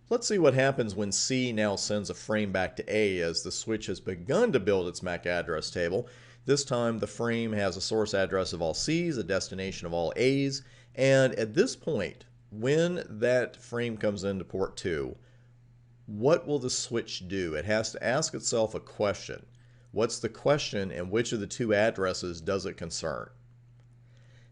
Let's see what happens when C now sends a frame back to A as the switch has begun to build its MAC address table. This time the frame has a source address of all C's, a destination of all A's, and at this point, when that frame comes into port 2, what will the switch do? It has to ask itself a question. What's the question and which of the two addresses does it concern?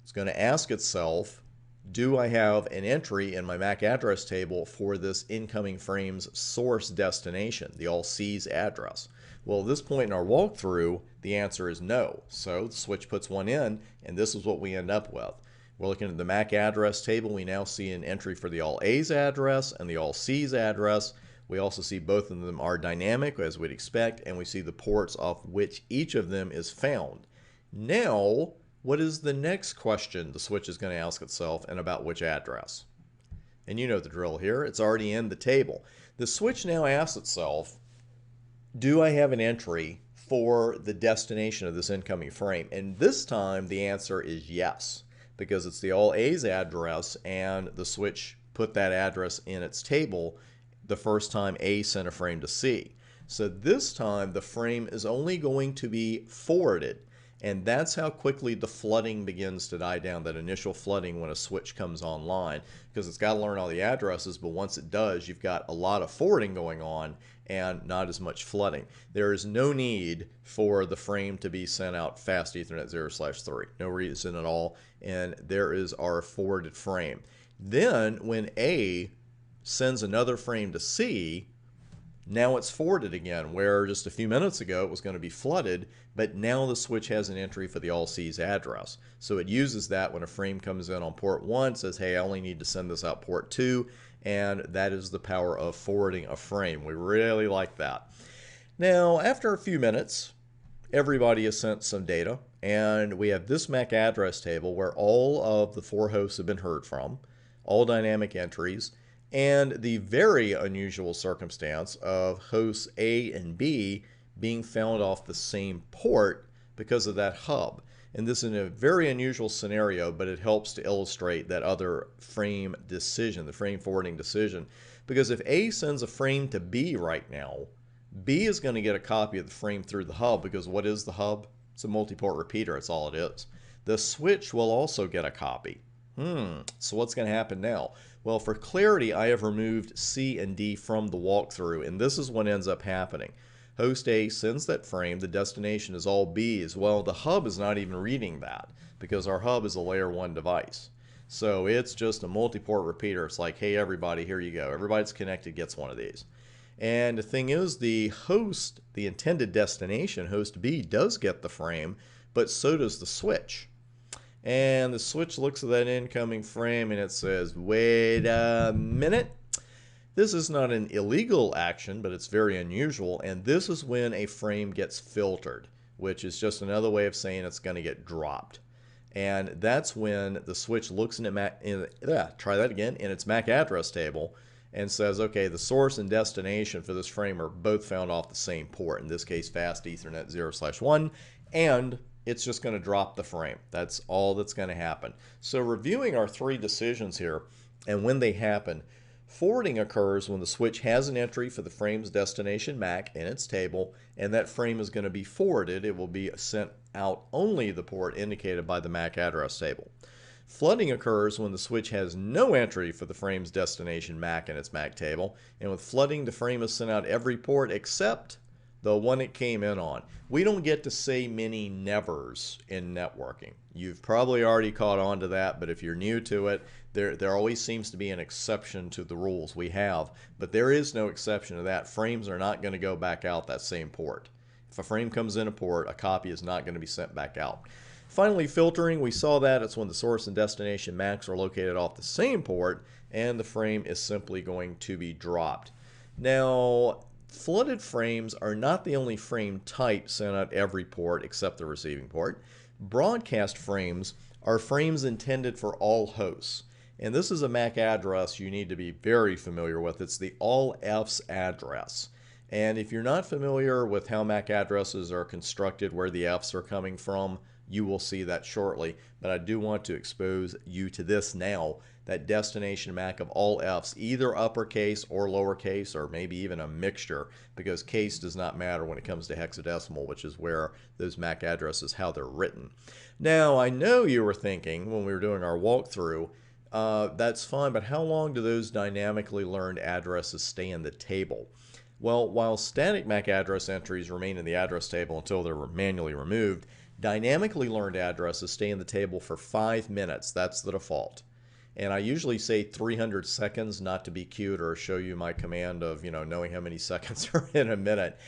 It's going to ask itself, do I have an entry in my MAC address table for this incoming frame's source destination, the all C's address? Well, at this point in our walkthrough, the answer is no. So the switch puts one in, and this is what we end up with. We're looking at the MAC address table. We now see an entry for the all A's address and the all C's address. We also see both of them are dynamic, as we'd expect, and we see the ports off which each of them is found. Now, what is the next question the switch is going to ask itself, and about which address? And you know the drill here. It's already in the table. The switch now asks itself, do I have an entry for the destination of this incoming frame? And this time the answer is yes, because it's the all A's address, and the switch put that address in its table the first time A sent a frame to C. So this time the frame is only going to be forwarded. And that's how quickly the flooding begins to die down, that initial flooding when a switch comes online, because it's got to learn all the addresses, but once it does, you've got a lot of forwarding going on and not as much flooding. There is no need for the frame to be sent out fast Ethernet 0/3. No reason at all, and there is our forwarded frame. Then when A sends another frame to C, now it's forwarded again, where just a few minutes ago it was going to be flooded, but now the switch has an entry for the all C's address. So it uses that when a frame comes in on port 1, says, hey, I only need to send this out port 2, and that is the power of forwarding a frame. We really like that. Now, after a few minutes, everybody has sent some data, and we have this MAC address table where all of the 4 hosts have been heard from, all dynamic entries, and the very unusual circumstance of hosts A and B being found off the same port because of that hub. And this is a very unusual scenario, but it helps to illustrate that other frame decision, the frame forwarding decision. Because if A sends a frame to B right now, B is going to get a copy of the frame through the hub, because what is the hub? It's a multi-port repeater. That's all it is. The switch will also get a copy. So what's going to happen now? Well, for clarity, I have removed C and D from the walkthrough, and this is what ends up happening. Host A sends that frame. The destination is all B as well. The hub is not even reading that, because our hub is a layer 1 device. So it's just a multi-port repeater. It's like, hey, everybody, here you go. Everybody's connected gets one of these. And the thing is, the host, the intended destination, host B, does get the frame, but so does the switch. And the switch looks at that incoming frame and it says, wait a minute. This is not an illegal action, but it's very unusual. And this is when a frame gets filtered, which is just another way of saying it's going to get dropped. And that's when the switch looks in its MAC address table and says, okay, the source and destination for this frame are both found off the same port, in this case fast Ethernet 0/1, and it's just going to drop the frame. That's all that's going to happen. So reviewing our 3 decisions here, and when they happen, forwarding occurs when the switch has an entry for the frame's destination MAC in its table, and that frame is going to be forwarded. It will be sent out only the port indicated by the MAC address table. Flooding occurs when the switch has no entry for the frame's destination MAC in its MAC table, and with flooding, the frame is sent out every port except the one it came in on. We don't get to say many nevers in networking. You've probably already caught on to that, but if you're new to it, there always seems to be an exception to the rules we have, but there is no exception to that. Frames are not going to go back out that same port. If a frame comes in a port, a copy is not going to be sent back out. Finally, filtering, we saw that it's when the source and destination MACs are located off the same port, and the frame is simply going to be dropped. Now, flooded frames are not the only frame type sent out every port except the receiving port. Broadcast frames are frames intended for all hosts. And this is a MAC address you need to be very familiar with. It's the all F's address. And if you're not familiar with how MAC addresses are constructed, where the F's are coming from, You will see that shortly, but I do want to expose you to this now, that destination MAC of all Fs, either uppercase or lowercase, or maybe even a mixture, because case does not matter when it comes to hexadecimal, which is where those MAC addresses, how they're written. Now, I know you were thinking when we were doing our walkthrough, that's fine, but how long do those dynamically learned addresses stay in the table? Well, while static MAC address entries remain in the address table until they're manually removed, dynamically learned addresses stay in the table for 5 minutes. That's the default. And I usually say 300 seconds, not to be cute or show you my command of, knowing how many seconds are in a minute.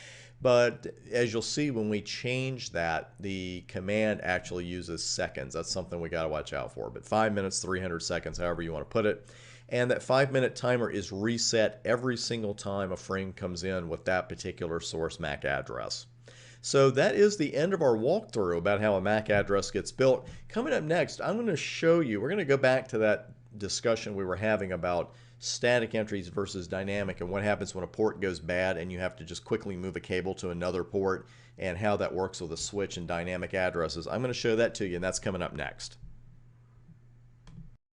But as you'll see, when we change that, the command actually uses seconds. That's something we got to watch out for. But 5 minutes, 300 seconds, however you want to put it. And that 5-minute timer is reset every single time a frame comes in with that particular source MAC address. So that is the end of our walkthrough about how a MAC address gets built. Coming up next, I'm going to show you, we're going to go back to that discussion we were having about static entries versus dynamic and what happens when a port goes bad and you have to just quickly move a cable to another port and how that works with a switch and dynamic addresses. I'm going to show that to you, and that's coming up next.